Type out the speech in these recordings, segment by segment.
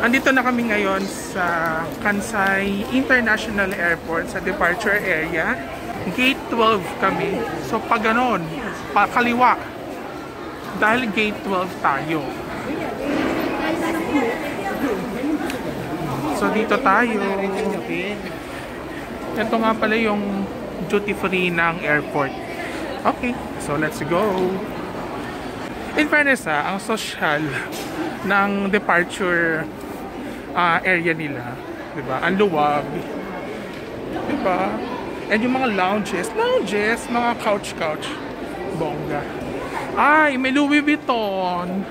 Andito na kami ngayon sa Kansai International Airport sa departure area. Gate 12 kami. So pag ganon, kaliwa. Dahil gate 12 tayo. So dito tayo. Ito nga pala yung duty free ng airport. Okay, so let's go. In fairness ang social ng departure area nila, diba? Ang luwag, diba? And yung mga lounges, mga couch, bongga. Ay, may Louis Vuitton.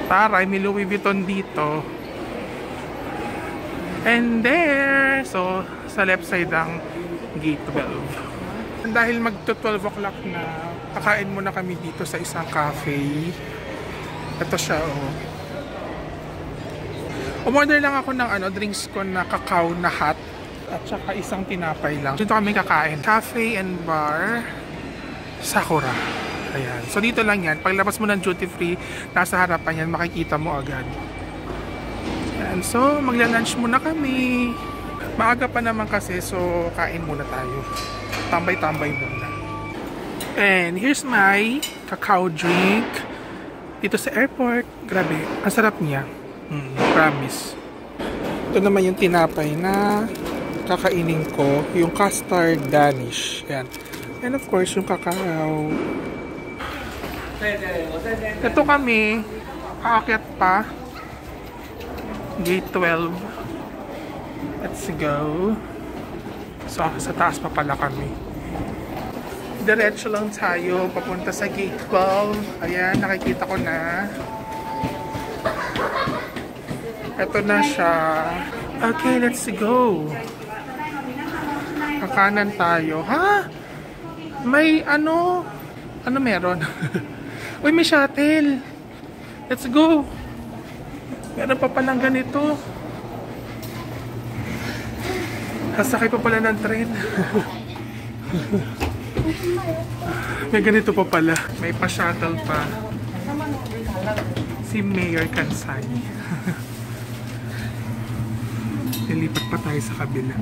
Taray, may Louis Vuitton dito. And there, so sa left side ang gate 12. Dahil magto 12 o'clock na, kakain muna kami dito sa isang cafe. Ito siya, oh. Umorder lang ako ng drinks ko na cacao na hot at saka isang tinapay lang. Dito kami kakain. Cafe and bar Sakura. Ayan. So dito lang yan. Paglabas mo ng duty free, nasa harapan yan, makikita mo agad. Ayan. So magla-lunch muna kami. Maaga pa naman kasi, so kain muna tayo. Tambay-tambay muna. And here's my cacao drink. Dito sa airport. Grabe, ang sarap niya. Promise. Ito naman yung tinapay na kakainin ko, yung custard Danish. Yan. And of course, yung cacao. Ito kami, aakyat pa. Gate 12. Let's go. So, sa taas pa pala kami. Diretso lang tayo, papunta sa gate 12. Ayan, nakikita ko na. Ito na siya. Okay, let's go. Kakanan tayo. Ha? May ano meron? Uy, may shuttle. Let's go. Meron pa palang ganito. Sasakay pa pala ng tren. May ganito pa pala. May pa-shuttle pa. Si Mayor Kansai. Lilipat pa tayo sa kabila.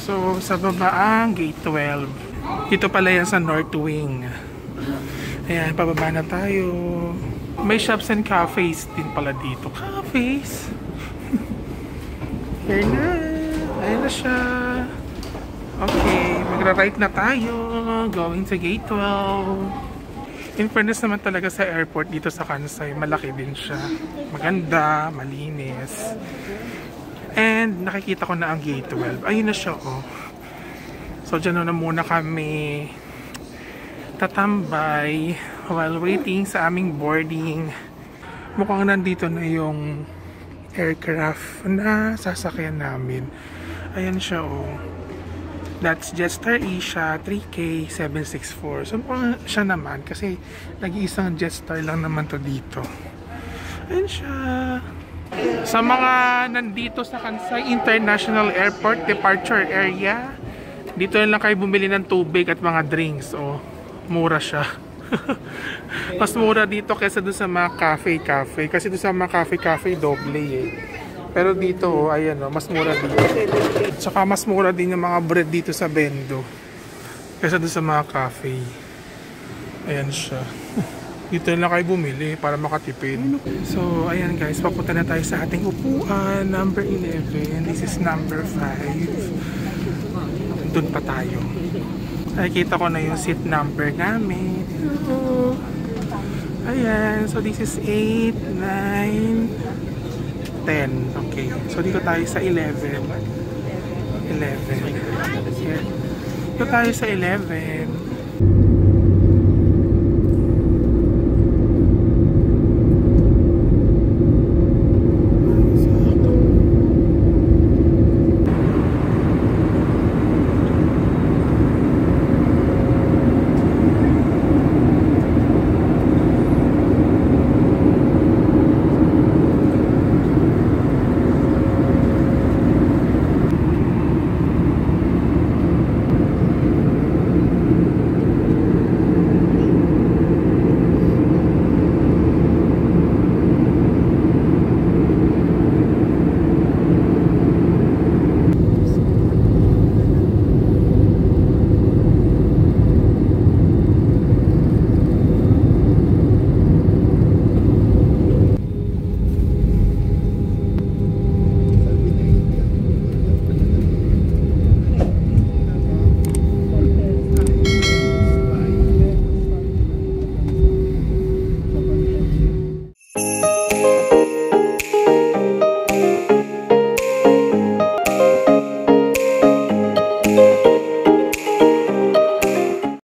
So, sa baba ang gate 12. Dito pala yan sa North Wing. Ayan, pababa na tayo. May shops and cafes din pala dito. Cafes? Here na. Ayan na siya. Okay, magra-right na tayo. Going to gate 12. In fairness naman talaga sa airport dito sa Kansai, malaki din siya. Maganda, malinis. And nakikita ko na ang gate 12. Ayun na siya, oh. So dyan na muna kami tatambay while waiting sa aming boarding. Mukhang nandito na yung aircraft na sasakyan namin. Ayan siya, oh. That's Jetstar Asia 3K764. So siya naman kasi nag-iisang Jetstar lang naman to dito. Ayan siya. Sa mga nandito sa Kansai International Airport Departure Area, dito lang kayo bumili ng tubig at mga drinks. Oh, mura siya. Mas mura dito kaysa doon sa mga cafe. Kasi doon sa mga cafe doble eh. Pero dito, oh, ayan, oh, mas mura dito. Tsaka mas mura din yung mga bread dito sa Bendo kaysa doon sa mga cafe. Ayan siya. Dito na lang kayo bumili para makatipid. So, ayan guys, papunta na tayo sa ating upuan. Number 11. This is number 5. Doon pa tayo. Nakikita ko na yung seat number namin. Ito. Ayan. So, this is 8, 9, 10. Okay. So, dito tayo sa 11. 11. Ayan. Dito tayo sa 11.